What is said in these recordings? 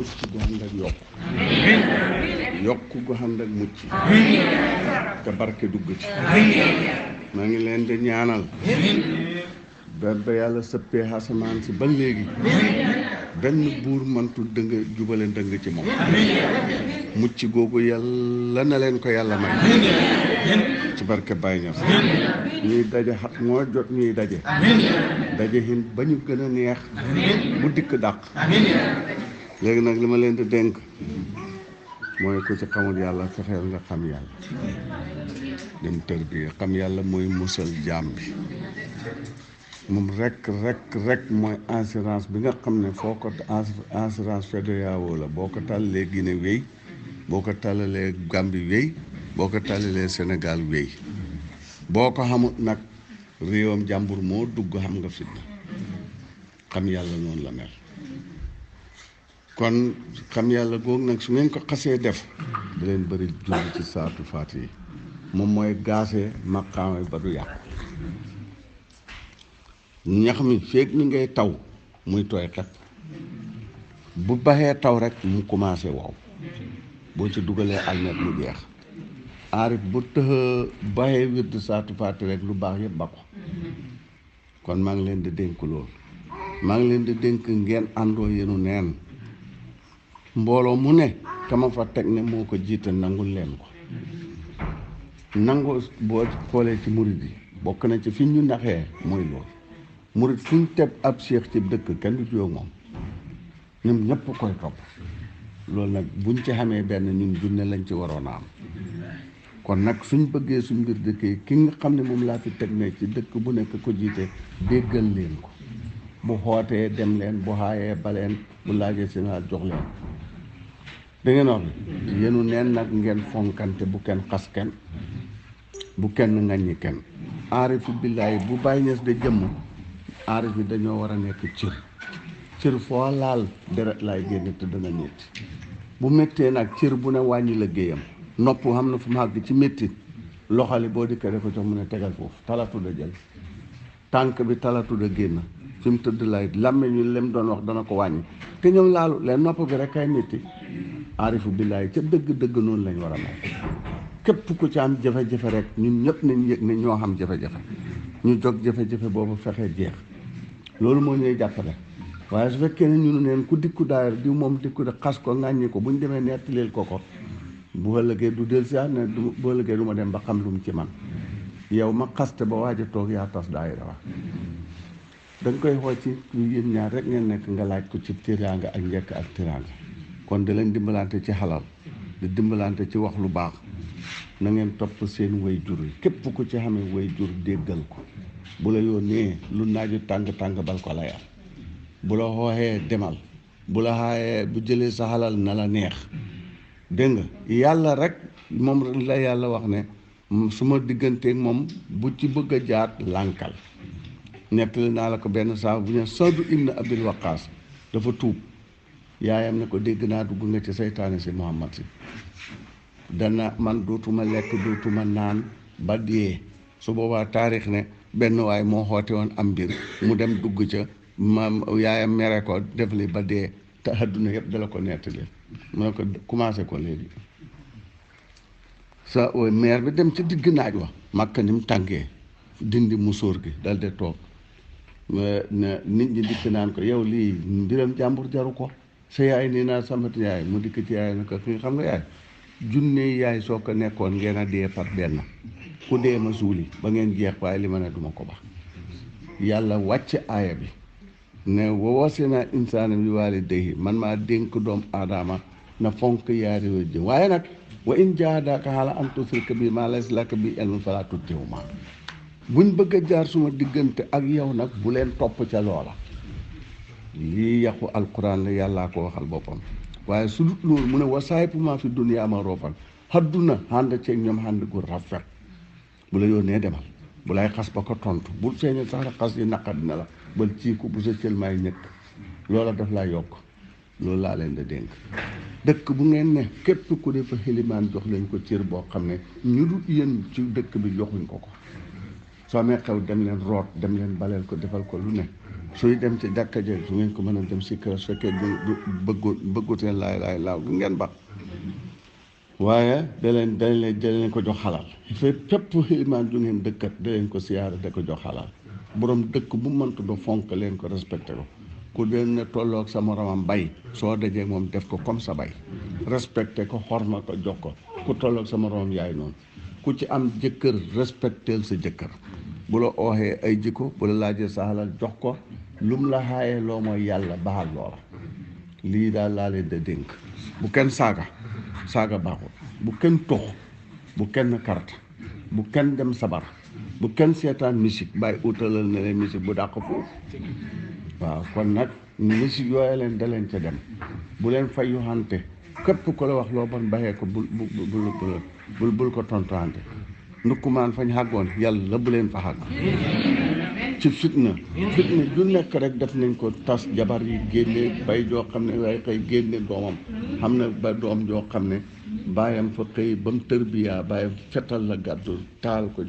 mucc gu ànd ak yokk gu ànd ak mucc te barke dugg ci maa ngi leen di ñaanal ba yàlla sëppee asamaan si ba léegi benn buur mantu dëng jubale dëng ci moom mucc googu yàlla na leen ko yàlla may ci barke Baye Niass ñuy daje xat moo jot ñuy daje hin ba ñu gën a neex bu dikk dàq léegi nag li ma leen di dénk mooy ku ci xamul yàlla fexeel nga xam yàlla dem tër bi xam yàlla mooy musal jaam bi moom rek mooy assurance bi nga xam ne foo ko assurance FEDEAO la boo ko tàllalee Guinée wéy boo ko tàllalee Gambie wéy boo ko tàllalee Sénégal wéy boo ko xamut nag réewam jàmbur moo dugg xam nga fitna xam yàlla noonu la mel kon xam yàlla googu nag su ngeen ko xasee def da leen bëri julli ci saatu faat yi moom mooy gaasee maqaame ba du yàqu ñax mi feeg mi ngay taw muy tooy xepp bu baxee taw rek mu commencé wow boo ci dugalee almet mu jeex aarit bu tëxa baxee wird saatu faati rek lu baax yëpp ba ko kon maa ngi leen di dénk loolu maa ngi leen di dénk ngeen àndoo yenu neen mbooloo mu ne kama fa teg ne moo ko jiite nangul leen ko nangu boo xoolee ci murid yi bokk na ci fi ñu naxee mooy loolu murid fu ñu teg ab cheikh ci dëkk kenn du jóg moom ñoom ñëpp koy topp loolu nag buñ ci xamee benn ñun junne lañ ci waroon a am kon nag suñ bëggee suñ mbir dëkk yi ki nga xam ne moom laa fi teg ne ci dëkk bu nekk ko jiite déggal leen ko bu xootee dem leen bu xaayee baleen bu laajee sénaat jox leen da ngeen wax yéenu neen nag ngeen fonkante bu kenn xas kenn bu kenn ŋaññi kenn aarifu billaahi bu Baye Niass de jëmm aarif yi dañoo war a nekk cër foo laal deret laay génn te dana métti bu méttee nag cër bu ne wàññi la géeyam nopp xam na fu mu àgg ci métti loxali boo dikkee ko jox mu ne tegal foofu talatu da jël tànk bi talatu da génn fi mu tëdd lay làmmeñ ñu lem doon wax dana ko wàññi te ñoom laalu leen nopp bi rek kay métti aarifu billaahi ca dëgg noonu lañ war a mel képp ku ci am jafe-jafe rek ñun ñëpp nañ yëg ne ñoo xam jafe-jafe ñu jóg jafe-jafe boobu fexe jeex loolu moo ñuy jàppale waaye su fekkee ne ñu neen ku dikku daayir di moom dikku de xas ko ŋàññi ko bu ñu demee nettaleel ko bu ëllëgee du del si ne bu ëllëgee du ma dem ba xam lu mu ci man yow ma xaste ba waaj a toog yaa tas daayira wax dañ koy xool ci yéen ñaar rek ngeen nekk nga laaj ko ci tiraanga ak njëkk ak tiraanga kon da leen dimbalante ci xalal di dimbalante ci wax lu baax na ngeen topp seen way jur yi képp ku ci xamee way jur déggal ko bu la yónnee lu naaju tàng bal ko lay am bu la xooxee demal bu la xaayee bu jëlee sa xalal na la neex dégg nga yàlla rek moom la yàlla wax ne su ma digganteeg moom bu ci bëgg a jaat lànkal nettali naa la ko benn saa bu ñu Sadu ibn Abil Waqaas dafa tuub yaayam ne ko dégg naa dugg nga ci seytaane si Muhammad si dana man dootuma lekk dootuma naan ba dee su boobaa taarix ne benn waay moo xoote woon am mbir mu dem dugg ca maam yaayam mere ko def li ba dee te àdduna yëpp dala ko nettali mu ne ko commencé ko léegi sa maire bi dem ci digg naaj wa Makka ni mu tàngee dindi musóor gi dal de toog nit ñi dikk naan ko yow lii mbiram jàmbur jaru ko sa yaay nii naa samati yaay mu dikk ci yaay ne ko fi xam nga yaay junne yaay soo ko nekkoon ngeen a dee par benn ku dee ma suuli ba ngeen jeex waaye li ma ne duma ko ba yàlla wàcc aaya bi ne wawasinaa insaana bi waalidayhi man maa dénk doom aadama na fonk yaari wajjëm waaye nag wa in jaahadaaka alaa an tushrika bi maa laysa laka bi ilmun falaa tuti'humaa buñ bëgg a jaar suma diggante ak yow nag bu leen topp ca loola lii yàqu alquran la yàllaa ko waxal boppam waaye su dut loolu mu ne wasaaypumaa fi duniyaa ma'ruufan hadduna ànd ceeg ñoom ànd gu rafet bu la yónnee demal bu lay xas ba ko tontu bul feeñal sax rek xas yi naqat na la bal ciiku bu sa cël may ñëkk loola daf laa yokk loolu laa leen di dénk dëkk bu ngeen ne képp ku defa xilimaan jox leen ko cër boo xam ne ñu dul yéen ci dëkk bi joxuñ ko soo amee xew dem leen root dem leen baleel ko defal ko lu ne suy dem ci jàkka ja su ngeen ko mën a dem si kër su fekkee du bëgguteen laay laaw du ngeen ba waaye da leen ko jox xalaal fépp xilimaan ju ngeen dëkkat da leen ko siyaare da ko jox xalaal borom dëkk bu mëntu do fonk leen ko respecté ko ku den ne tolloog sa moromam bay soo dajee moom def ko comme sa bay respecté ko xorma ko jox ko ku tolloog sa moromam yaay noonu ku ci am jëkkër respecteel sa jëkkër bu la ooxee ay jikko bu la laajee sa xalal jox ko lum la xaayee loo mooy yàlla baxal loola lii daal laa leen da dénk bu kenn saaga baaxul bu kenn tox bu kenn carte bu kenn dem sabar bu kenn seetaan musique bàyyi utalal ne leen musique bu dàq foofu waaw kon nag musique yooyu leen da leen ca dem bu leen fayu xante képp ko la wax loo bon baxee ko bul ko tontuwante ndukkumaan fañ xàggoon yàlla bu leen fa xàgg ci fitna ju nekk rek def nañ ko tas jabar yi génne bay joo xam ne waaye xëy génne doomam xam ne ba doom joo xam ne bàyyam fa xëy ba mu tërbiyaa bàyyam fetal la gàddu taal ko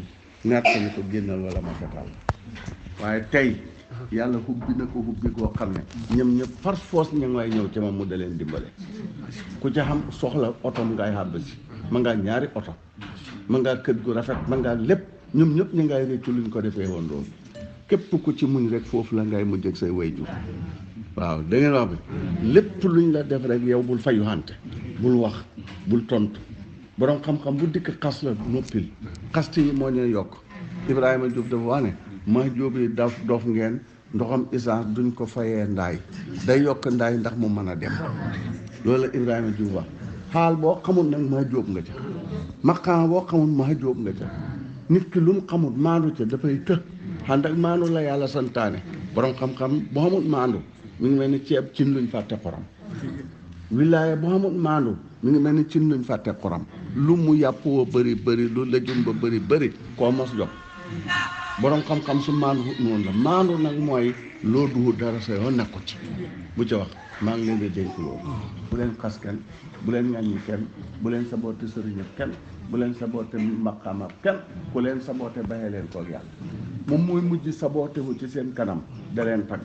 nettali ko génnal wala ma fetal waaye tey yàlla hubbi na ko hubbi koo xam ne ñoom ñëpp par force ña ngay ñëw ci ma mu da leen dimbale ku ca xam soxla otom ngay xàbb si ma ngaa ñaari oto ma ngaa kër gu rafet ma ngaa lépp ñoom ñëpp ñu ngay réccu luñ ko defee woon loolu képp ku ci muñ rek foofu la ngay mujj ak say wayjur waaw da ngeen wax bi lépp luñ la def rek yow bul fayu xante bul wax bul tontu borom xam-xam bu dikk xas la noppil xaste yi moo ñuy yokk Ibrahima Diouf dafa wax ne ma jóob yi dof ngeen ndoxam essence duñ ko fayee ndaay day yokk ndaay ndax mu mën a dem loolu la Ibrahima Diouf wax xaal boo xamul nag maa jóob nga ca maqaam boo xamul maa jóob nga ca nit ki lu mu xamul maandu ca dafay të xànd ak maandu la yàlla santaane borom xam-xam boo xamul maandu mi ngi mel ni ceeb cin luñ fàtte xorom wilaaya boo xamul maandu mi ngi mel ni cin luñ fàtte xorom lu mu yàpp woo bëri lu lëjum ba bëri koo mos jox borom xam-xam su maandu noonu la maandu nag mooy loo duhu dara sa yoon nekku ci bu ca wax maa ngi leen di dénk loolu bu leen xas kenn bu leen ŋàññi kenn bu leen saboote sëriñ kenn bu leen saboote maqaama kenn ku leen saboote bayee leen koog yàlla moom mooy mujj saboote wu ci seen kanam da leen tagg